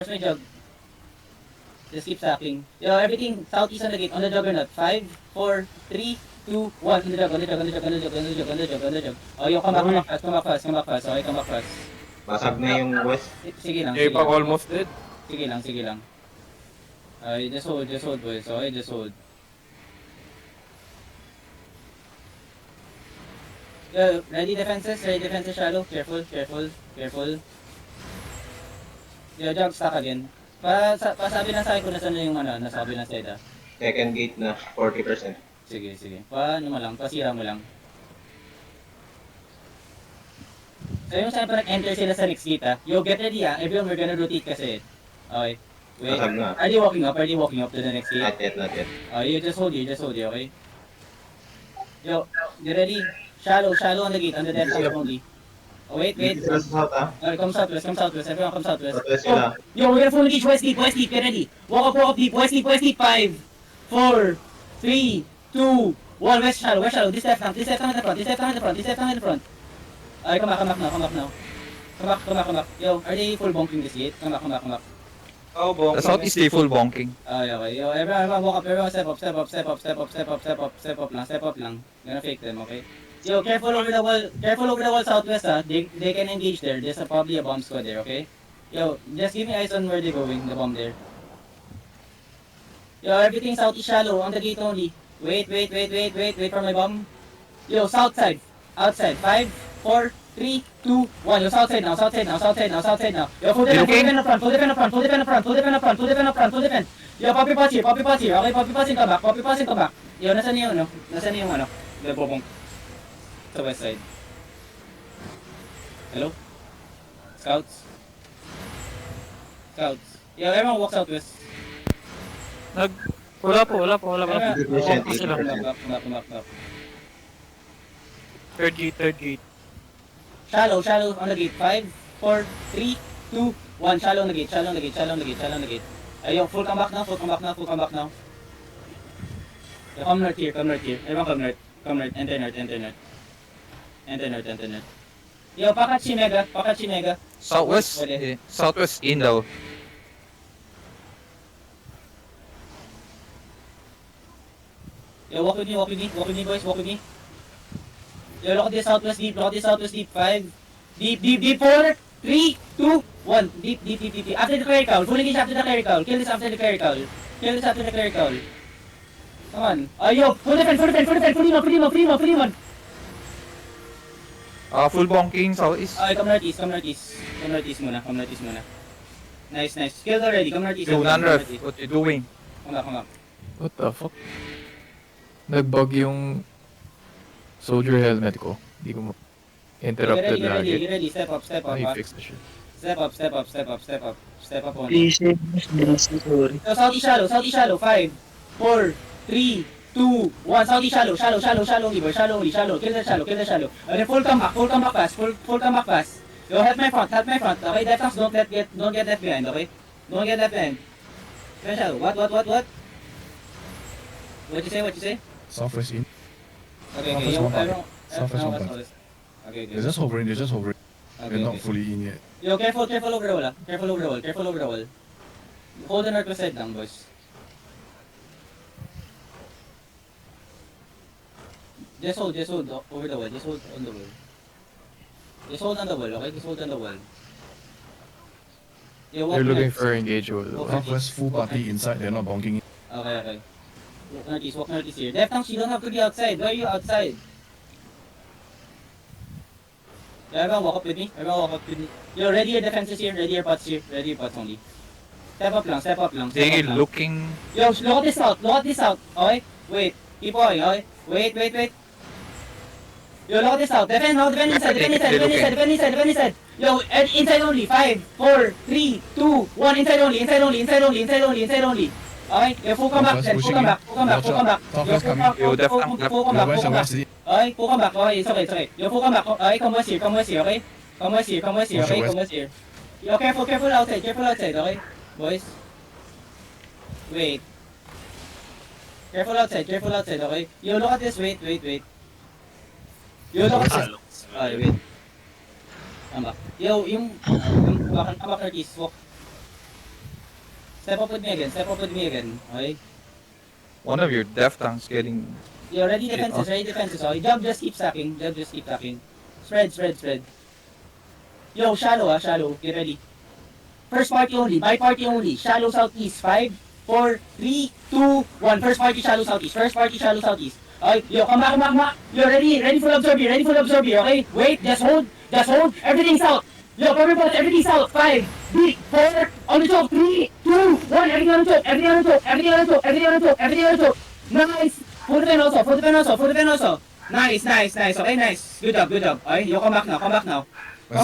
May jug. Just keep stacking. Yo, everything southeast on the gate, on the juggernaut. 5, 4, 3, 2, 1. On the jug, on the jug, on the jug, on the jug, on the jug, on the jug, on the jug. Oh, yo, come back fast, come back fast, come back fast. Okay, come back fast. Basag na yung west. Sige lang, Eh, sige pag lang. almost dead. Sige lang, sige lang. Okay, just hold, boys. Okay, just hold. Yo, ready defenses, shallow. Careful, careful, careful. Yo, jug, stack again. Pasabi lang sa akin kung nasan na yung nasabi lang side ah. Second gate na, 40%. Sige, sige. Paano mo lang, pasira mo lang. So yung saan pa nag-enter sila sa next gate ah. Yo, get ready ah. Everyone, we're gonna rotate kasi. Okay. Wait. Basag na. Are they walking up? Are they walking up to the next gate? Not yet, not yet. You just hold, okay? Yo, you ready? Shallow on the gate, on the left side only. Oh, wait. Sila sa south ah. Come southwest. Everyone come southwest. Southwest sila. Yo, we're gonna full engage west deep, get ready. Walk up deep, west deep. 5, 4, 3, 2, 1, west shallow. This left hand in the front. Alright, come back now. Come back. Yo, are they full bonking this gate? Come back. Oh, bong. The southeast they full bonking. Okay. Yo, everyone walk up, everyone step up lang. Gonna fake them, okay? Yo, careful over the wall southwest ah. They can engage there. There's probably a bomb squad there, okay? Yo, just give me eyes on where they're going, the bomb there. Yo, everything southeast shallow, on the gate only. Wait for my bomb. Yo, outside. 5, 4, 3, 2, 1. Yo, south side now. Yo, full defend up front. Yo, poppy patch here. Okay, poppy passing, come back. Yo, nasan yung the bobong. Sa west side. Hello? Scouts? Yo, everyone walk southwest. Wala po. Everyone, 80%, come back. Third gate. Shallow on the gate. 5, 4, 3, 2, 1. Shallow on the gate. Ayun, full comeback now. Yo, come north here. Everyone come north. Enter north. Yo, Pakachi Mega. Southwest. Pwede. Southwest in daw. Yo, walk with me, boys. Yo, look at this southwest deep. 5. Deep. 4, 3, 2, 1. Deep. After the clerical. Full engage after the clerical. Kill this after the clerical. Come on. Yo, full defend. Fully mon. Full bonking southeast. Come northeast muna. Nice. Killed already. Come northeast. Yo, Nanref, what you doing? Come back. What the fuck? Nag-bug yung soldier helmet ko. Hindi ko interrupted Get lagi. ready. Step up. I fixed the shit. Step up only. Sorry. So, Southeast shallow. 5, 4, 3, 2, 1. Southeast shallow only, boy. Shallow. Kill the shallow. And then full comeback fast. Yo, help my front. Okay, left hands, don't get left behind, okay? Don't get left behind. Kill the shallow. What? What you say? Southwest in. Okay. Southwest Yo, one part. everyone- Southwest one part. Southwest. Okay. They're just hovering. They're not fully in yet. Yo, careful over the wall, ah. Careful over the wall. Hold the northwest side lang, boys. Just hold over the wall. Just hold on the wall. Just hold on the wall, okay? Just hold on the wall. Yo, walk They're looking north. for engagement. Southwest full party inside. They're not bonking in. Okay. Walk northeast here. Left hands, you don't have to be outside. Why are you outside? Yeah, everyone walk up with me. Yo, ready your defenses here. Ready your pots only. Step up lang. They looking. Yo, look at this out. Okay? Wait. Keep going, okay? Wait. Yo, look at this out. Defend inside. Yo, inside only. 5, 4, 3, 2, 1. Inside only. Okay? Yo, full come back. Full come back. Yo, full come back. Yo, Full come back. Okay, full come back. Okay, it's okay. Yo, full come back. Okay, come west here, okay? Come west here. Yo, careful outside, okay? Boys. Wait. Careful outside, okay? Yo, look at this, wait. Yo, look at this. Ay, wait. Come back. Yo, come back northeast, walk. Step up with me again. Step up with me again. Okay? One of your death tanks getting... Yo, ready defenses, ready defenses. Okay? Jump, just keep stacking. Jump, just keep stacking. Spread, spread, spread. Yo, shallow shallow. Get ready. First party only. My party only. Shallow southeast. 5, 4, 3, 2, 1. First party shallow southeast. First party shallow southeast. Okay, yo, come back, come back, come back. Yo, ready full absorb here, okay? Wait, just hold, everything's out. Yo, everybody, everything's out. 5, 3, 4, on the choke, 3, 2, 1, everything on the choke, everything on the choke. Nice. For the pen also. Nice. Okay, nice. Good job. Okay, yo, come back now. Come back now. For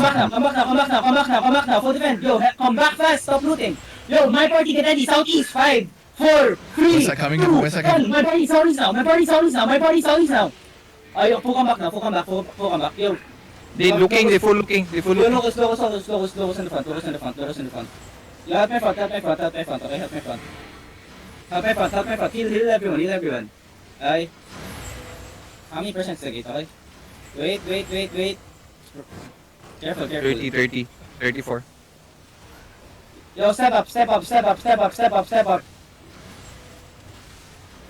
the pen. Yo, come back fast, stop looting. Yo, my party, get ready, southeast, 5, 4, 3, Where's that coming? 2, Where's that coming? 1. My party's southeast now. Yo, full come back now. Yo, They full looking. Yo, locus in the front. Yo, help my front, okay, help my front. Heal everyone. Okay. How many percent is the gate, okay? Wait. Careful. 30, 34. Yo, step up.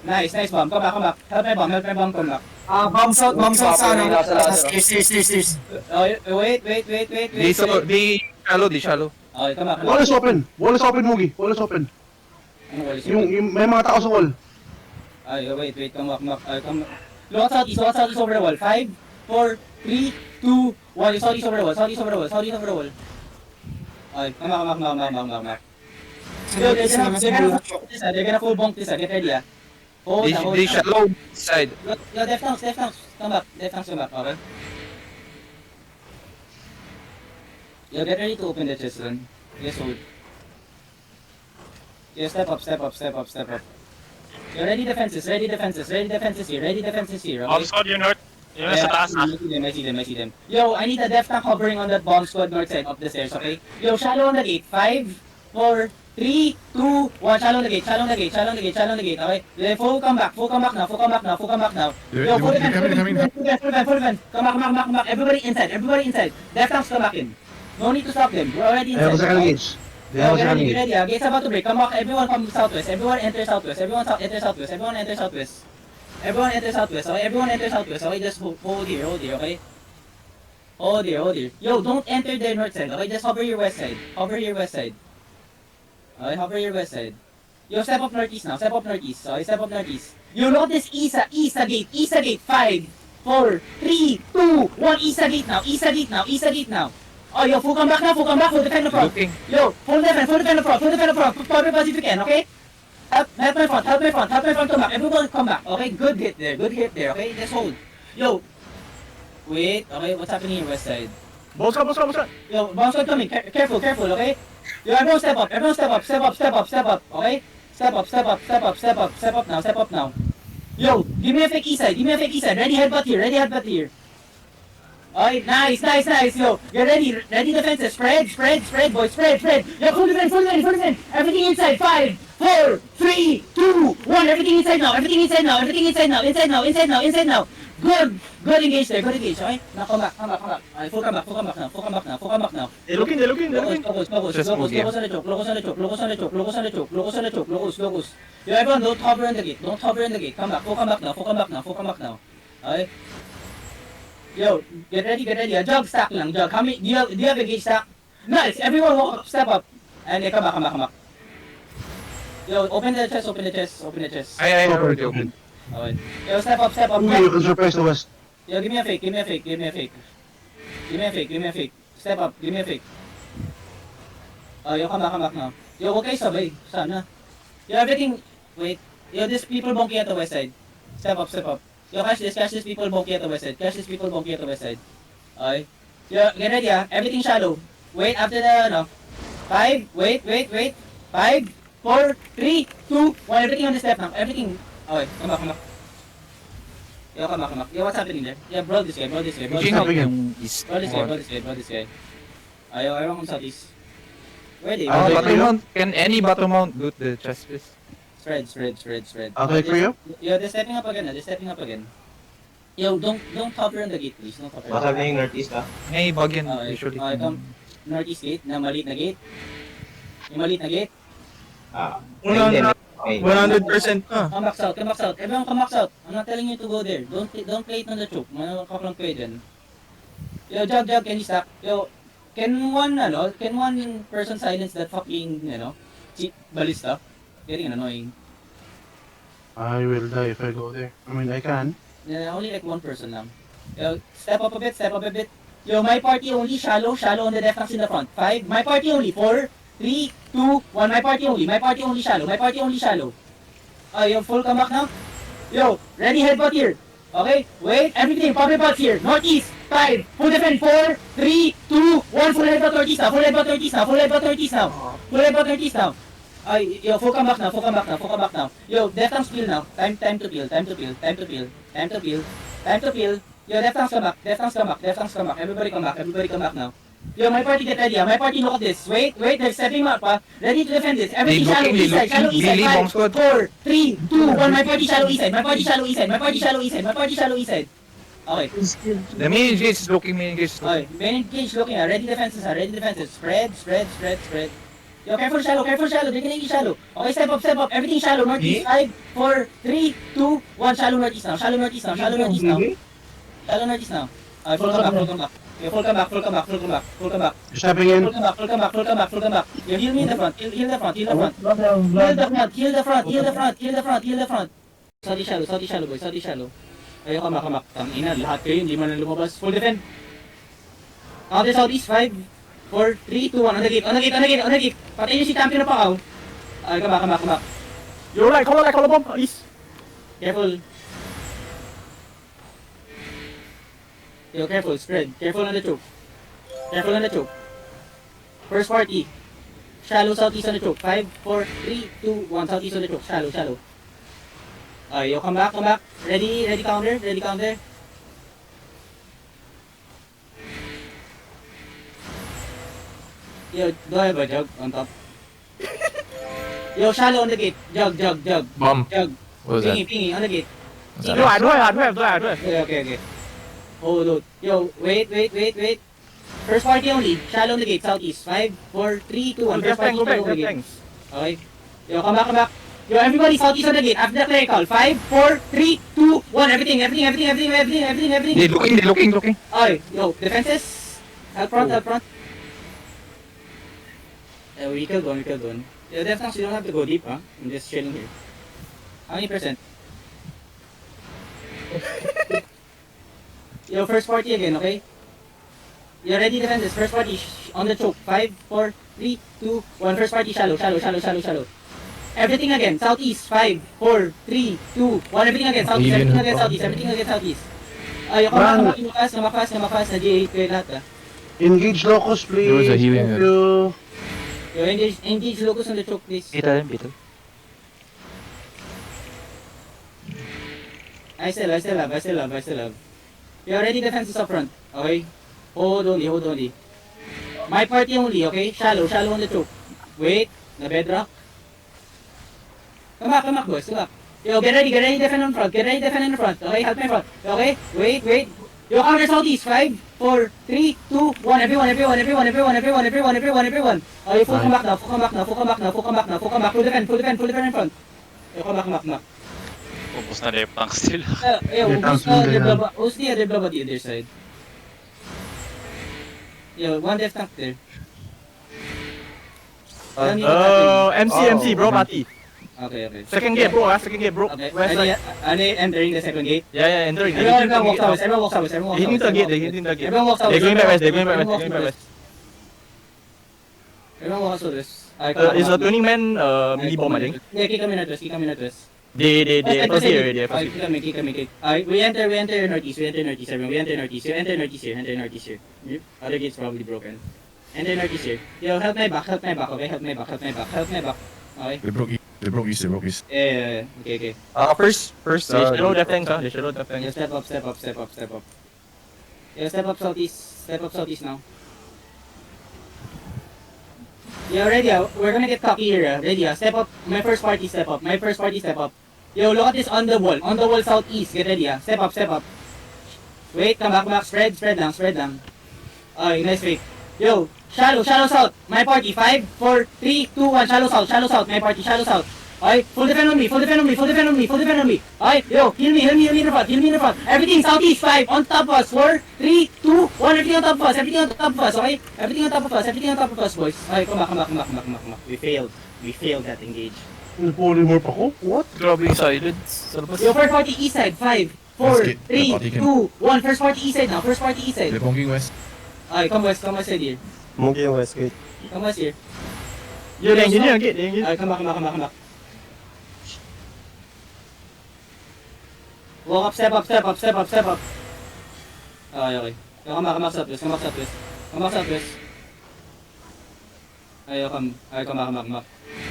Nice bomb. Come back. Help my bomb, come back. Bombs out sa ano. Stairs. Wait. They shallow. Okay, come back. Wall is open, Mugi. Wall is open. Ano wall is Yung open? may mga tao sa wall. Ay, wait, come back. Come. Look southeast over the wall. 5, 4, 3, 2, 1. Yung southeast over the wall. Ay, come back. Yo, they're gonna full bonk this, get ready, ah. Hold na. They shallow side. Yo, Def Tanks, come back, okay? Yo, get ready to open the chest run. Yes, hold. Yo, step up. Yo, ready defenses here, okay? Bomb squad, yun hurt. Yun nasa taas na. I see them. Yo, I need a Def Tank hovering on that bomb squad north side up the stairs, okay? Yo, shallow on the gate. 5, 4, 3, 2, 1. Shallow on the gate, okay? Then full come back now. Yo, full defense. Come back. Everybody inside. Def Tanks come back in. No need to stop them. We're already Ayaw ko inside. sa okay? gauge. Yo, get ready, ah. Gate's about to break. Come back. Everyone come southwest. Everyone enter southwest. Okay? Everyone enter southwest. Okay, just hold here, okay? Hold here. Yo, don't enter the north side, okay? Just hover your west side. Okay, hover your west side. Yo, step up northeast now. Okay, Yo, look at this Isa gate. 5, 4, 3, 2, 1. Isa gate now. Oh, yo, full come back, full defend the front. Looking. Yo, full defend the front. Cover us if you can, okay? Help my front, come back. Everyone come back, okay? Good hit there, okay? Just hold. Yo, wait, okay, what's happening here, west side? Bounce ka. Yo, bomb squad coming, careful, okay? Yo, everyone step up, okay? Step up now. Yo, give me a fake east side, ready headbutt here. Okay, nice. Yo, get ready defenses. Spread, boys, spread. Yo, full defense. Everything inside. 5, 4, 3, 2, 1. Everything inside now. Good engage there, okay? Now come back. Okay, full come back now. They're looking. Locus Just move here. on the choke. Locus. Yo, everyone, don't hover in the gate. Come back, full come back now. Okay? Yo, get ready. Jug stack lang, jug. How many, do you have a gauge stack? Nice, everyone walk up, step up. And then come back. Yo, open the chest. I already opened. Okay. Yo, step up. Mugi, you can surprise the west. Yo, give me a fake. Step up, give me a fake. Oh, yo, come back now. Yo, huwag kayo sabay. Sana. Yo, everything, wait. Yo, this people bonky at the west side. Step up. Yo, catch this people bonky at the west side. Okay. Yo, get ready, ah. Everything shallow. Wait, after the, 5, wait. 5, 4, 3, 2, 1. Everything on the step now. Everything. Okay, come back. Yo, come back. Yo, what's happening there? Yeah, brawl this guy. Looking out yung east. Brawl this guy. Ayaw kong southeast. Ready? Bottom mount. Can any bottom mount loot the chest piece? Spread. Okay, for you? Yo, they're stepping up again. Yo, don't hover on the gate, please. Don't hover. Basag na yung northeast, ah. May bug yan Okay, usually. come. Northeast gate, na maliit na gate. Yung maliit na gate. Ayun din. Okay. 100% na. Come back south, come back south. Everyone come back south. I'm not telling you to go there. Don't play it on the choke. Manakaklang kayo dyan. Yo, Jug, can you stack? Yo, can one person silence that fucking, ballista? Getting annoying. I will die if I go there. I mean, I can. Yeah, only like one person lang. Yo, step up a bit. Yo, my party only, shallow on the left in the front. 5, my party only, 4, 3, 2, 1, my party only shallow. Yo, full comeback now. Yo, ready headbutt here. Okay, wait, everything, pop your butts here. Northeast, 5, full defend, 4, 3, 2, 1, full headbutt northeast now. Full headbutt northeast now. Yo, full comeback now. Yo, left arm spill now. Time to peel. Yo, left arms come back. Everybody come back now. Yo, my party get ready. My party look at this. Wait, they're stepping up. Ready to defend this. Everything They shallow looking, east side. they looking. 5, Bomb squad. 4, 3, 2, 1. My party shallow east side. Okay. The main engage is looking, Okay, main engage looking. Ready defenses. Spread. Yo, careful shallow. They're getting shallow. Okay, step up. Everything shallow. Northeast. 5, 4, 3, 2, 1. Shallow northeast now. Shallow northeast now. Full come back. Yo, full come back. You're stepping in. Full come back. Yo, heal me in the front. Heal the front. Saudi shallow, boy. Ayo, come back. Tangina, lahat kayo, hindi man na lumabas. Full defend. Counter southeast, 5, 4, 3, 2, 1. On the gate. Patayin si champion na pakaw. Ay, come back. You're right, call a bomb, please. Careful. Yo, careful, spread. Careful on the choke. First party. Shallow southeast on the choke. 5, 4, 3, 2, 1. Southeast on the choke. Shallow. Yo, come back. Ready counter. Yo, do I have a jug on top? Yo, shallow on the gate. Jug. Bomb. Jug. What was that? Pingy on the gate. What's that? No, I do have. Okay. Oh, load. Yo, wait. First party only. Shallow on the gate, southeast. 5, 4, 3, 2, 1. First party Go back, shallow on the gate. thanks. Okay. Yo, come back. Yo, everybody southeast on the gate. After the clerical. 5, 4, 3, 2, 1. Everything. They looking. Okay. Yo, defenses. Help front. We kill one. Yo, defense, you don't have to go deep, huh? I'm just chilling here. How many percent? Yo, first party again, okay? You're ready defenses. First party on the choke. 5, 4, 3, 2, 1. First party shallow. Everything again. Southeast. 5, 4, 3, 2, 1. Everything again. Southeast. Everything again southeast. Yo, come back. Na G8 kayo lahat, ah. Engage locus, please. There was a healing Thank there. you. Yo, engage locus on the choke, please. Beetle. I still have. You're ready defenses up front. Okay? Hold only. My party only, okay? Shallow on the choke. Wait, na bedrock. Come back, boys, come back. Yo, get ready, defend in front. Okay, help me in front. Okay, wait. Yo, counter southeast. 5, 4, 3, 2, 1. Everyone. Okay, full come back now. Full defend in front. Yo, come back. Ubus na left tank still. Who's the other blob at the other side? Yo, one left tank there. MC, bro, Mati. Okay. Second gate, bro. Okay. West side. Entering the second gate. Yeah, entering. Everyone walks out. Hitting the gate. Everyone walks out. They're going by west. Everyone walks out this. Is a tuning man mini bomb, I think. Yeah, kick him in at us. They proceed already. Kick him. We enter northeast. Everyone. We enter northeast here. Other gate's probably broken. Enter northeast here. Yo, help my back, okay? Help my back. Okay? They broke east. Yeah. Okay. First. They should load the tanks, huh? Yeah, step up. Yeah, step up southeast now. Yeah, ready, we're gonna get cocky here, ready, step up. My first party step up. Yo, look at this on the wall southeast, get ready, step up. Wait, come back, spread lang. Okay, nice fake. Yo, shallow south. My party. 5, 4, 3, 2, 1. Shallow south. My party. Shallow south. Okay, full defend on me. Okay, yo, heal me in the front. Everything southeast. 5, on top of us. 4, 3, 2, 1. Everything on top of us. Okay, everything on top of us, boys. Okay, come back. We failed that engage. Polymorph ako? What? Grabe yung silence. Sa labas. Yo, first party east side. 5, 4, 3, 2, 1. First party east side now. Lepongking west. Okay, come west side here. Monkey yung Westgate. Come west here. Yo, the engineer, get the engineer. Okay, come back. Walk up, step up. Okay. Yo, come back southwest. Come back.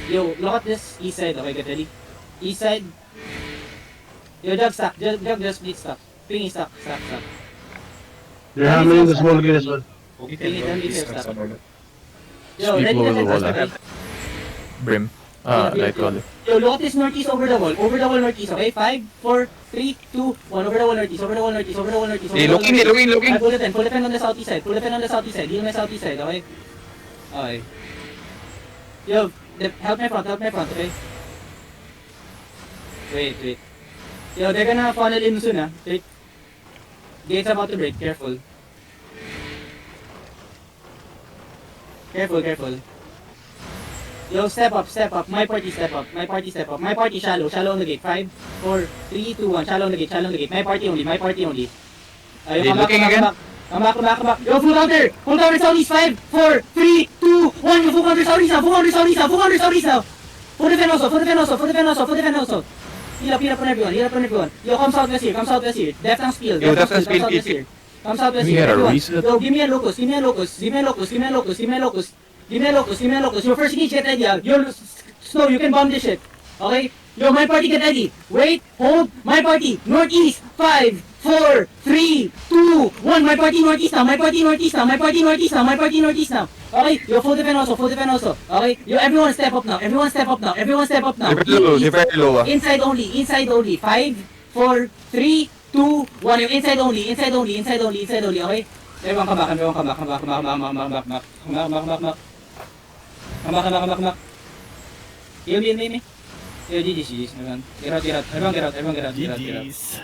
Yo, look at this east side, okay, get ready. East side. Yo, jug stack, jug just split stack. Ping stack. They're hammering the small gate as well. Ping it, and stack. Yo, Speed ready over to the wall, okay? Brim. Light color. Yo, look at this northeast over the wall northeast, okay? 5, 4, 3, 2, 1, over the wall northeast. Hey, looking. Alright, full defend on the southeast side. Heal my southeast side, okay? Okay. Yo, help my front, okay? Wait. Yo, they're gonna funnel in soon, ah. Wait. Gate's about to break, careful. Yo, step up. My party step up. My party shallow on the gate. 5, 4, 3, 2, 1. Shallow on the gate. My party only. Ayun, Hey, looking again? Come back. Yo, full counter southeast. 5, 4, 3, 2, 1. Yo, full counter southeast now. Full defend also. Heal up on everyone. Yo, come southwest here. Deft and spill. Yo, Deft and Spill, Come southwest We here. had a Everyone. reset. Yo, give me a locus. Yo, first engage, get ready. Yo, Snow, you can bomb this shit. Okay? Yo, my party, get ready. Wait, hold. My party, northeast. 5, 4, 3, 2, 1. My party northeast now. Okay? Yo, full defend also. Okay? Yo, everyone step up now. They're very low. Inside only. 5, 4, 3, 2, 1. Yo, inside only. Okay? Everyone come back. Come back. Heal me. Yo, GG's. Everyone get out. GG's.